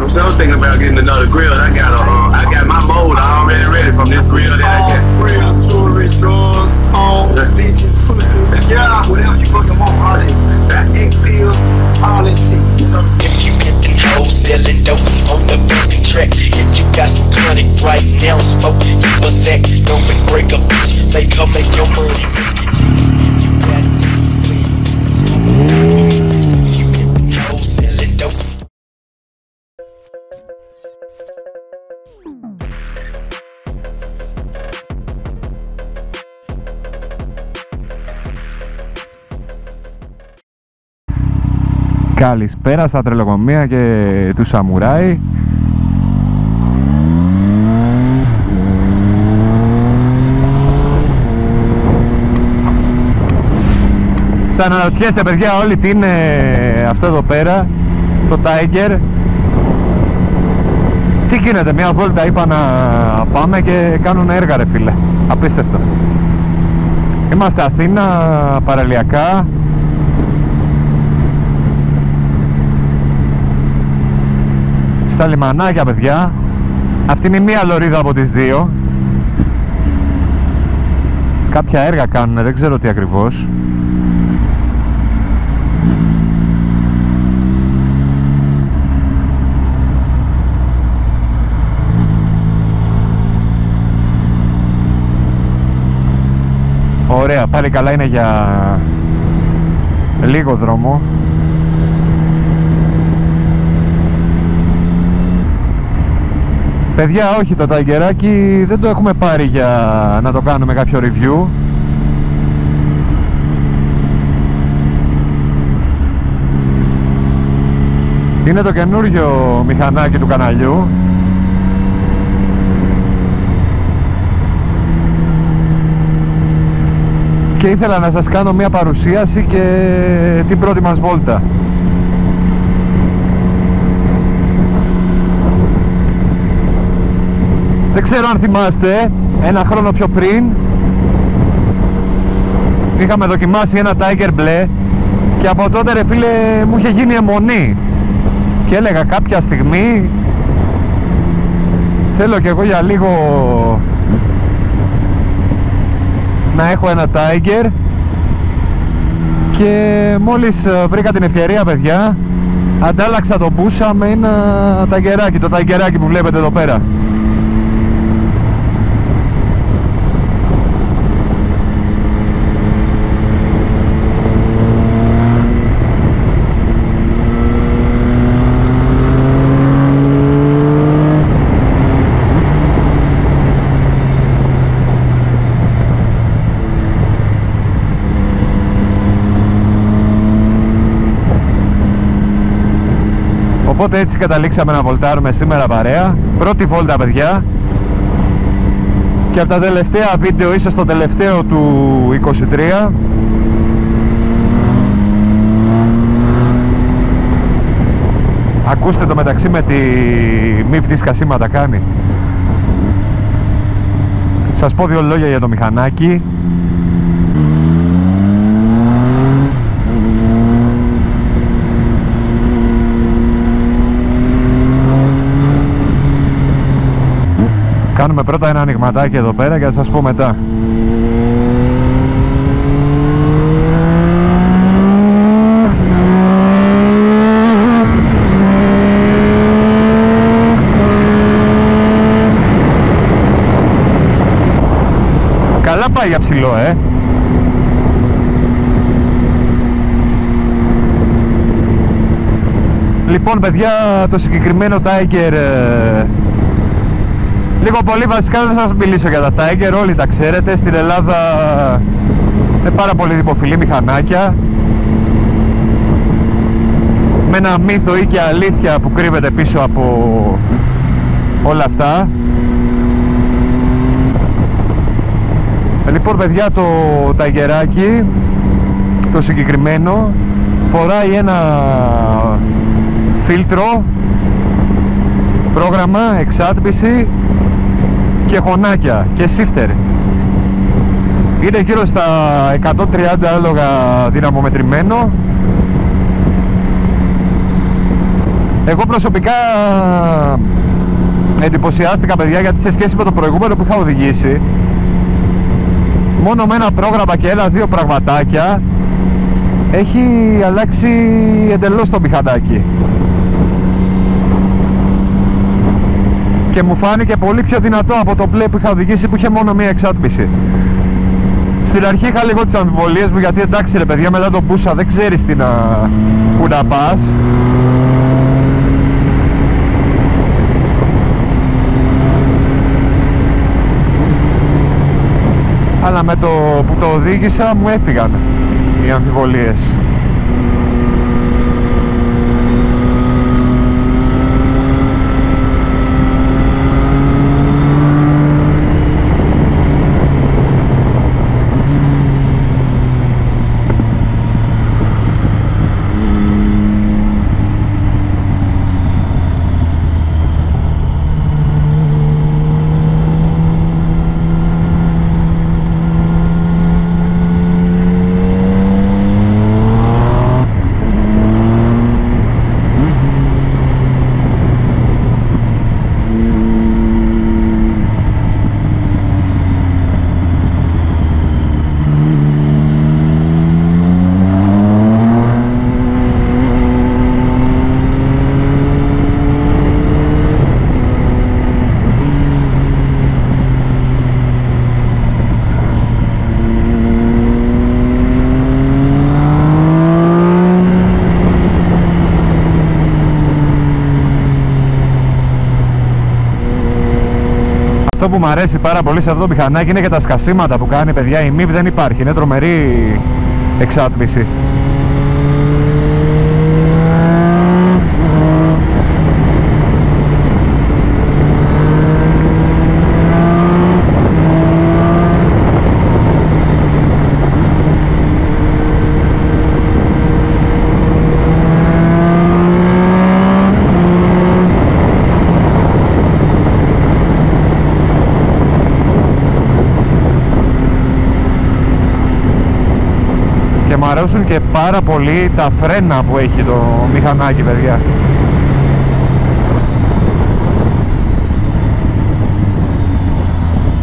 I'm still thinking about getting another grill. I got my mold already ready from this grill that I got. Grill, jewelry, drugs, home, bitches, pussy, yeah, whatever you fucking want, all that. X pills, all that shit. If you get them hoes selling dope on the baby track, if you got some chronic right now, smoke, you a sack, go and break a bitch, make her make your money. Καλησπέρα στα τρελοκομεία και του Σαμουράι. Θα αναρωτιέστε παιδιά όλοι τι είναι αυτό εδώ πέρα, το Tiger. Τι γίνεται, μια βόλτα είπα να πάμε και κάνουν έργα ρε φίλε, απίστευτο. Είμαστε Αθήνα, παραλιακά. Στα λιμανάκια παιδιά. Αυτή είναι η μία λωρίδα από τις δύο. Κάποια έργα κάνουν, δεν ξέρω τι ακριβώς. Ωραία, πάλι καλά είναι για λίγο δρόμο. Παιδιά, όχι, το ταγκεράκι δεν το έχουμε πάρει για να το κάνουμε κάποιο review. Είναι το καινούριο μηχανάκι του καναλιού. Και ήθελα να σας κάνω μια παρουσίαση και την πρώτη μας βόλτα. Δεν ξέρω αν θυμάστε, ένα χρόνο πιο πριν είχαμε δοκιμάσει ένα Tiger μπλε και από τότε ρε φίλε μου είχε γίνει αιμονή και έλεγα κάποια στιγμή θέλω και εγώ για λίγο να έχω ένα Tiger και μόλις βρήκα την ευκαιρία παιδιά αντάλλαξα το Busa με ένα ταγκεράκι, το ταγκεράκι που βλέπετε εδώ πέρα. Οπότε έτσι καταλήξαμε να βολτάρουμε σήμερα παρέα. Πρώτη βόλτα παιδιά. Και από τα τελευταία βίντεο, ίσως το τελευταίο του 23. Ακούστε το μεταξύ με τη μη φτίσκα σήματα κάνει. Σας πω δύο λόγια για το μηχανάκι. Κάνουμε πρώτα ένα ανοιγματάκι εδώ πέρα και θα σας πω μετά. Καλά πάει για ψηλό, Λοιπόν παιδιά, το συγκεκριμένο Tiger, λίγο πολύ βασικά δεν σας μιλήσω για τα Tiger, όλοι τα ξέρετε. Στην Ελλάδα είναι πάρα πολύ δημοφιλή μηχανάκια με ένα μύθο ή και αλήθεια που κρύβεται πίσω από όλα αυτά. Λοιπόν παιδιά, το ταγεράκι το συγκεκριμένο φοράει ένα φίλτρο, πρόγραμμα, εξάτμιση και χωνάκια και shifter. Είναι γύρω στα 130 άλογα δυναμομετρημένο Εγώ προσωπικά εντυπωσιάστηκα, παιδιά, γιατί σε σχέση με το προηγούμενο που είχα οδηγήσει, μόνο με ένα πρόγραμμα και ένα-δύο πραγματάκια έχει αλλάξει εντελώς το μηχανάκι. Και μου φάνηκε πολύ πιο δυνατό από το Play που είχα οδηγήσει, που είχε μόνο μία εξάτμιση. Στην αρχή είχα λίγο τις αμφιβολίες μου, γιατί εντάξει ρε παιδιά, μετά τον Busa δεν ξέρεις που να πας. Αλλά με το που το οδήγησα μου έφυγαν οι αμφιβολίες. Αυτό που μου αρέσει πάρα πολύ σε αυτό το μηχανάκι είναι και τα σκασίματα που κάνει, παιδιά. Η MIV δεν υπάρχει, είναι τρομερή εξάτμιση. Μ' αρέσουν και πάρα πολύ τα φρένα που έχει το μηχανάκι, παιδιά.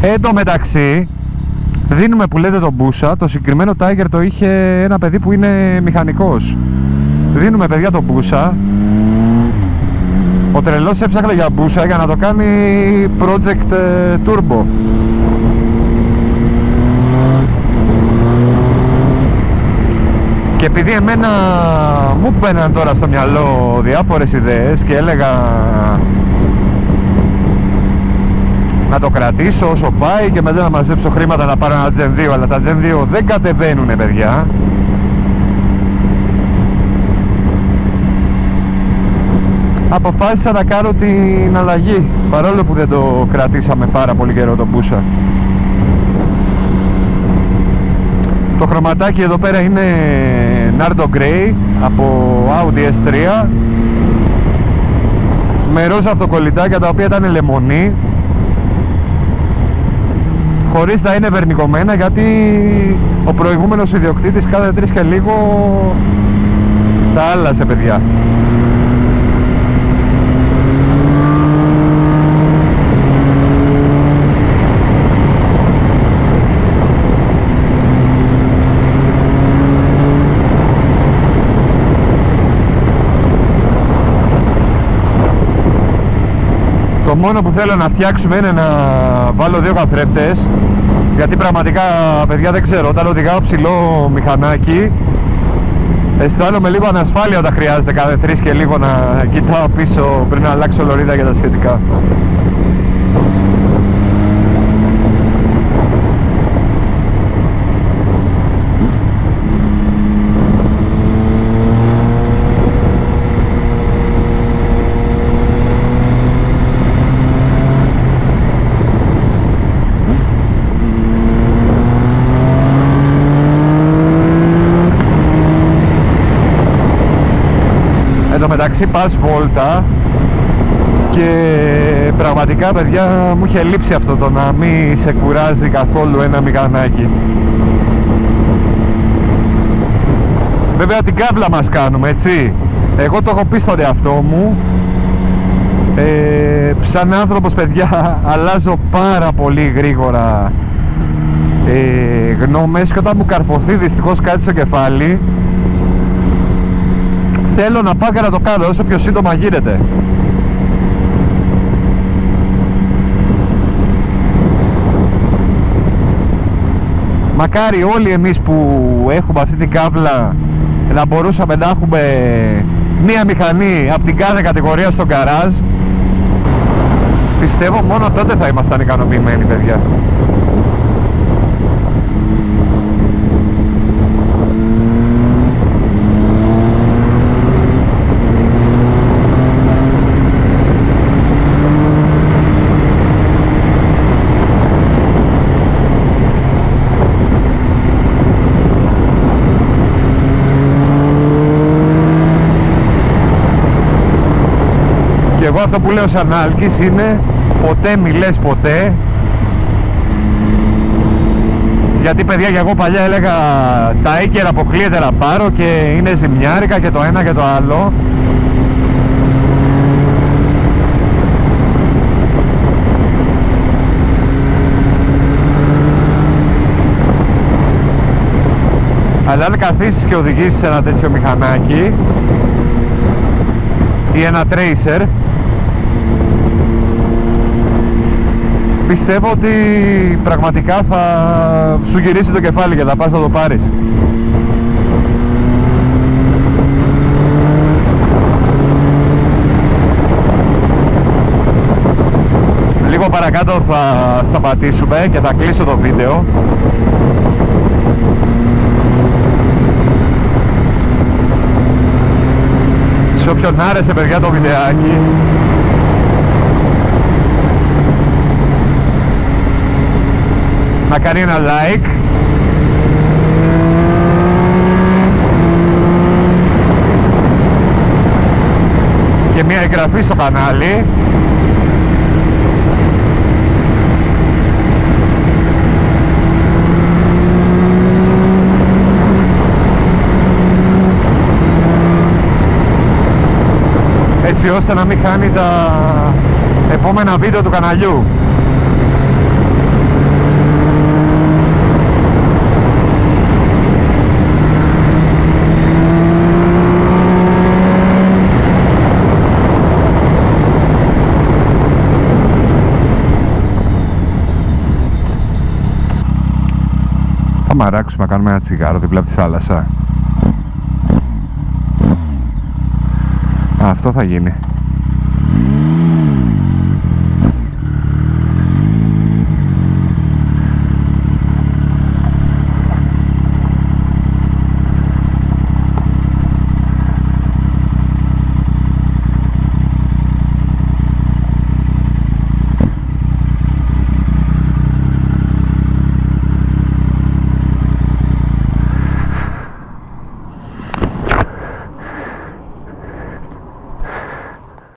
Εν τω μεταξύ, δίνουμε που λέτε τον Busa. Το συγκεκριμένο Tiger το είχε ένα παιδί που είναι μηχανικός. Δίνουμε, παιδιά, τον Busa. Ο τρελός έψαχνε για Busa για να το κάνει Project Turbo. Και επειδή εμένα μου μπαίναν τώρα στο μυαλό διάφορες ιδέες και έλεγα να το κρατήσω όσο πάει και μετά να μαζέψω χρήματα να πάρω ένα Gen 2, αλλά τα Gen 2 δεν κατεβαίνουνε, παιδιά. Αποφάσισα να κάνω την αλλαγή, παρόλο που δεν το κρατήσαμε πάρα πολύ καιρό το Busa. Το χρωματάκι εδώ πέρα είναι Nardo Grey από Audi S3 με ροζ αυτοκολλητάκια τα οποία ήταν λεμονί, χωρίς να είναι βερνικωμένα, γιατί ο προηγούμενος ιδιοκτήτης κάθε 3 και λίγο τα άλλασε, παιδιά. Το μόνο που θέλω να φτιάξουμε είναι να βάλω 2 καθρέφτες, γιατί πραγματικά, παιδιά, δεν ξέρω, όταν οδηγάω ψηλό μηχανάκι αισθάνομαι λίγο ανασφάλεια όταν χρειάζεται κάθε 3 και λίγο να κοιτάω πίσω πριν να αλλάξω λωρίδα και τα σχετικά. Εν τω μεταξύ πας βόλτα και πραγματικά, παιδιά, μου είχε λείψει αυτό το να μην σε κουράζει καθόλου ένα μηχανάκι. Βέβαια την κάβλα μας κάνουμε, έτσι. Εγώ το έχω πει στον εαυτό μου σαν άνθρωπος, παιδιά, αλλάζω πάρα πολύ γρήγορα γνώμες και όταν μου καρφωθεί δυστυχώς κάτι στο κεφάλι θέλω να πάω και να το κάνω όσο πιο σύντομα γίνεται. Μακάρι όλοι εμείς που έχουμε αυτή την κάβλα να μπορούσαμε να έχουμε μία μηχανή από την κάθε κατηγορία στο γκαράζ. Πιστεύω μόνο τότε θα ήμασταν ικανοποιημένοι, παιδιά. Και εγώ αυτό που λέω σαν άλκης είναι ποτέ μη λες ποτέ. Γιατί, παιδιά, και εγώ παλιά έλεγα τα έγκαιρα αποκλείεται να πάρω και είναι ζημιάρικα και το ένα και το άλλο. Αλλά αν καθίσεις και οδηγήσεις ένα τέτοιο μηχανάκι ή ένα Tracer, πιστεύω ότι πραγματικά θα σου γυρίσει το κεφάλι και θα πας να το πάρεις. Λίγο παρακάτω θα σταματήσουμε και θα κλείσω το βίντεο. Σε όποιον άρεσε, παιδιά, το βιντεάκι, να κάνει ένα like και μια εγγραφή στο κανάλι. Έτσι ώστε να μην χάνει τα επόμενα βίντεο του καναλιού. Θα μαράξουμε, κάνουμε ένα τσιγάρο δίπλα από τη θάλασσα. Αυτό θα γίνει.